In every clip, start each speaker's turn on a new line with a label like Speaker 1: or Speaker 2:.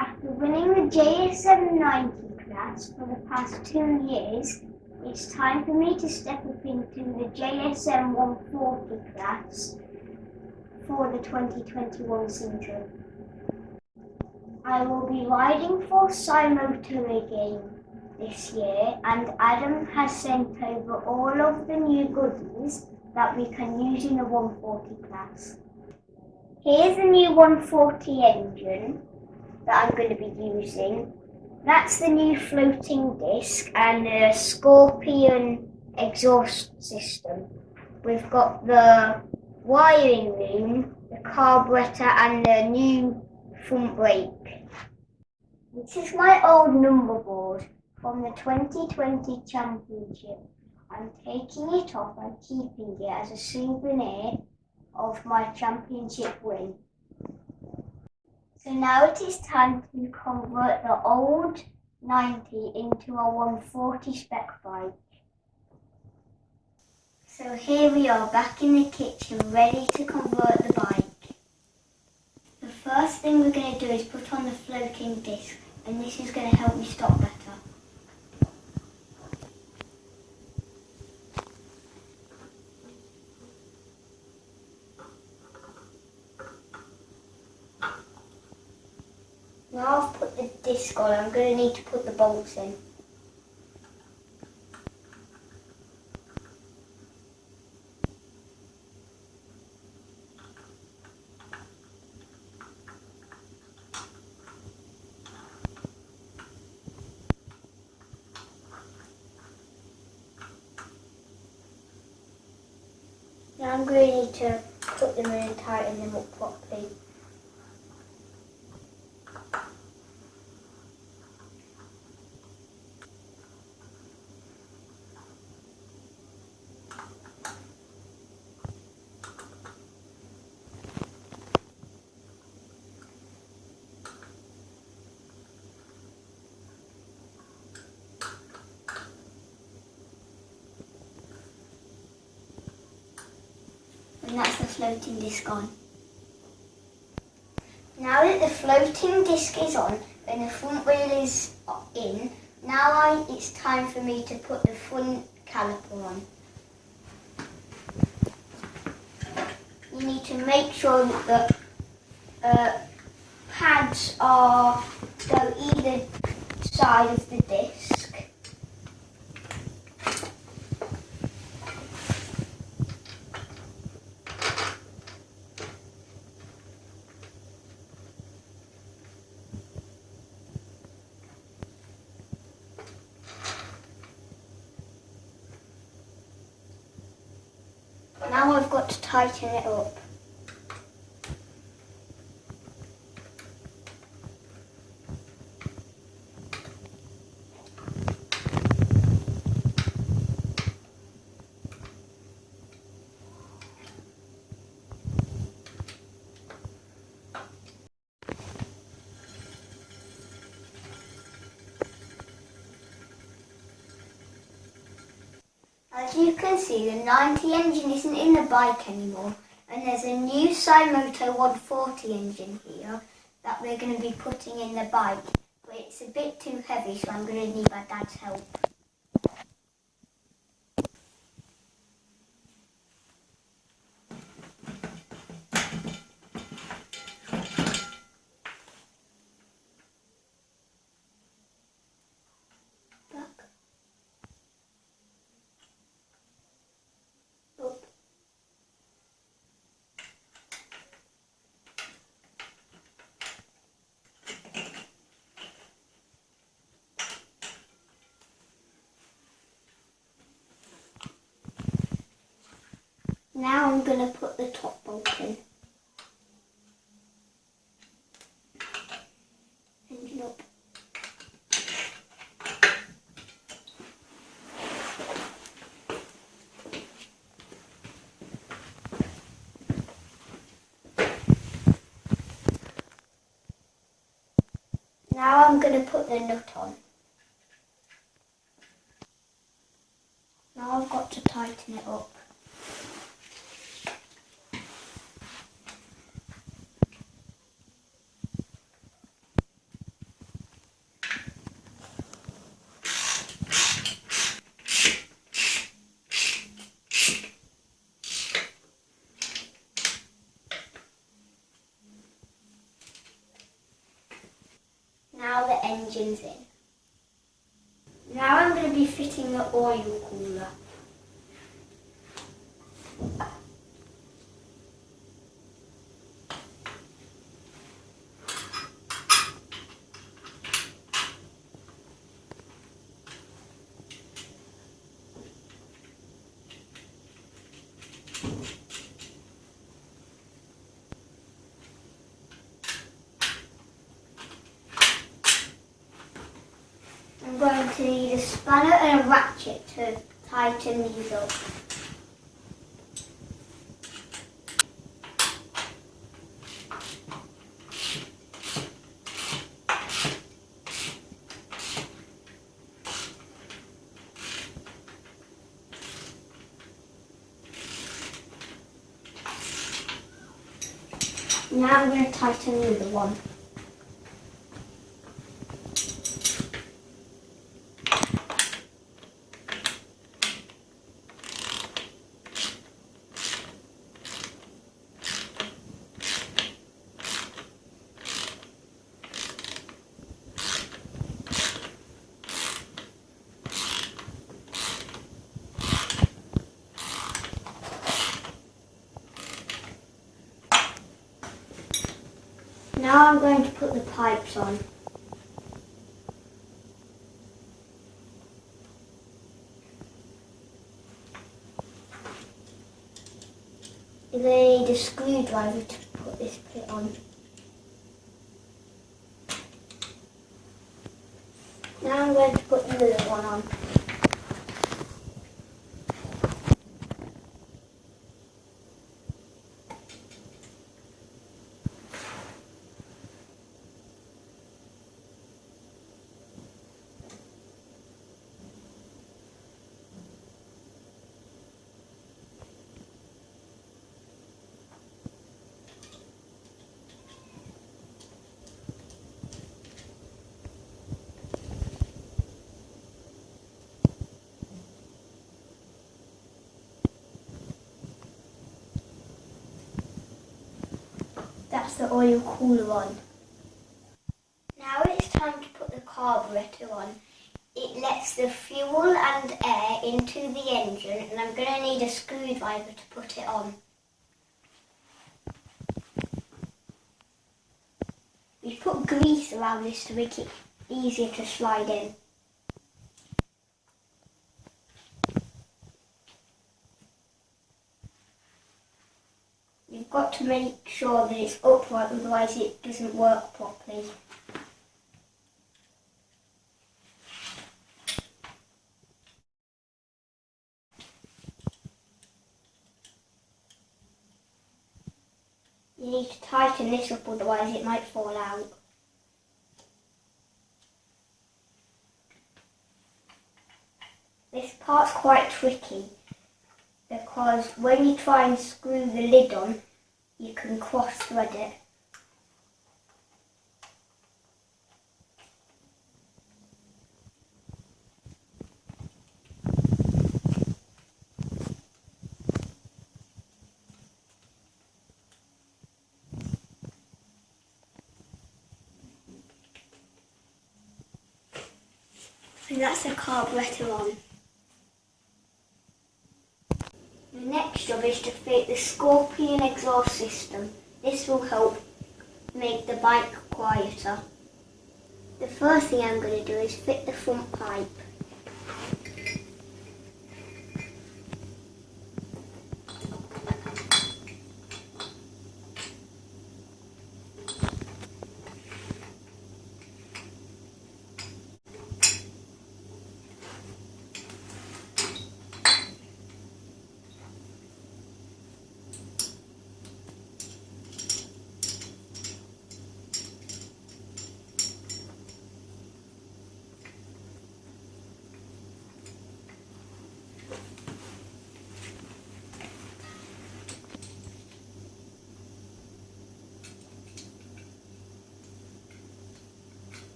Speaker 1: After winning the JSM 90 class for the past 2 years, it's time for me to step up into the JSM 140 class for the 2021 season. I will be riding for Symoto again this year, and Adam has sent over all of the new goodies that we can use in the 140 class. Here's the new 140 engine that I'm going to be using. That's the new floating disc and the Scorpion exhaust system. We've got the wiring loom, the carburettor and the new front brake. This is my old number board from the 2020 championship. I'm taking it off and keeping it as a souvenir of my championship win. So now it is time to convert the old 90 into a 140 spec bike. So here we are back in the kitchen ready to convert the bike. The first thing we're going to do is put on the floating disc, and this is going to help me stop better. Now I've put the disc on, I'm going to need to put the bolts in. Now I'm going to need to put them in and tighten them up properly. And that's the floating disc on. Now that the floating disc is on and the front wheel is in, now it's time for me to put the front caliper on. You need to make sure that the pads go either side of the disc. Now I've got to tighten it up. As you can see, the 90 engine isn't in the bike anymore, and there's a new Symoto 140 engine here that we're going to be putting in the bike, but it's a bit too heavy, so I'm going to need my dad's help. Now I'm going to put the top bolt in. Engine up. Now I'm going to put the nut on. Now I've got to tighten it up. Now the engine's in. Now I'm going to be fitting the oil cooler. I'm going to need a spanner and a ratchet to tighten these up. Now I'm going to tighten the other one. Now I'm going to put the pipes on. I need a screwdriver to put this bit on. Now I'm going to put the other one on. That's the oil cooler on. Now it's time to put the carburettor on. It lets the fuel and air into the engine, and I'm going to need a screwdriver to put it on. We put grease around this to make it easier to slide in. You've got to make sure that it's upright, otherwise it doesn't work properly. You need to tighten this up, otherwise it might fall out. This part's quite tricky because when you try and screw the lid on, you can cross thread it. And that's the carburettor on. The next job is to fit the Scorpion exhaust system. This will help make the bike quieter. The first thing I'm going to do is fit the front pipe.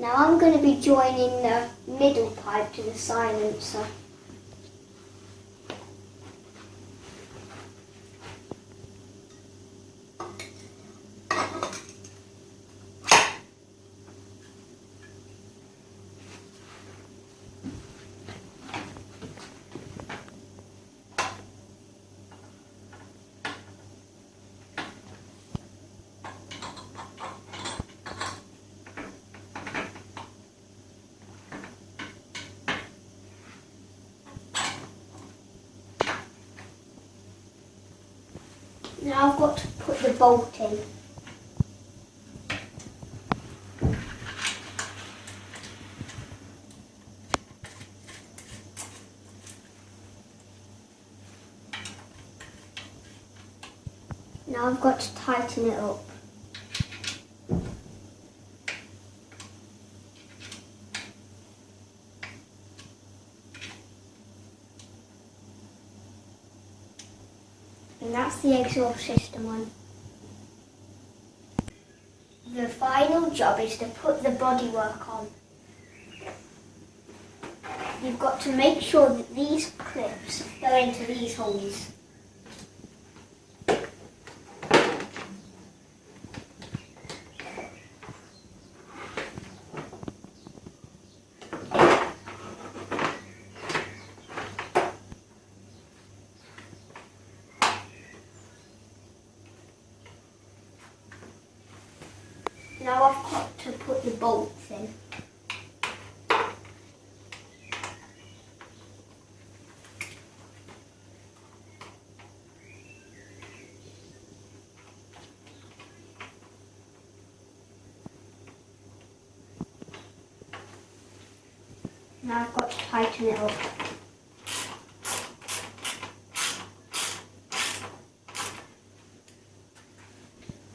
Speaker 1: Now I'm going to be joining the middle pipe to the silencer. Now I've got to put the bolt in. Now I've got to tighten it up. And that's the exhaust system on. The final job is to put the bodywork on. You've got to make sure that these clips go into these holes. Now I've got to put the bolts in. Now I've got to tighten it up.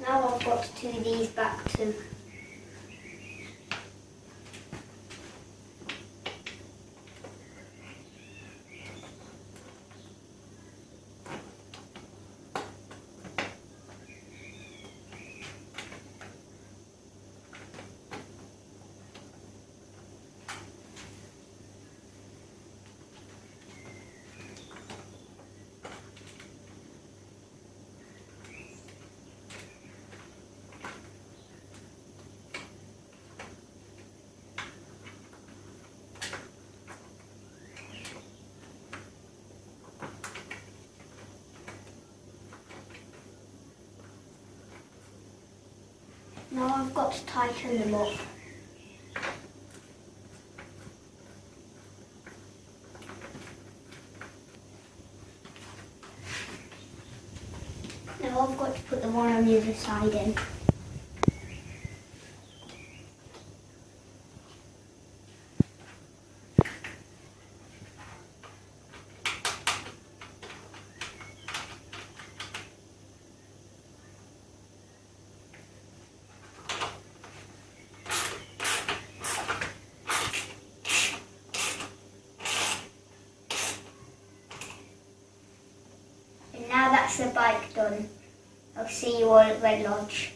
Speaker 1: Now I've got to do these back too. Now I've got to tighten them up. Now I've got to put the one on the other side in. Now that's the bike done. I'll see you all at Red Lodge.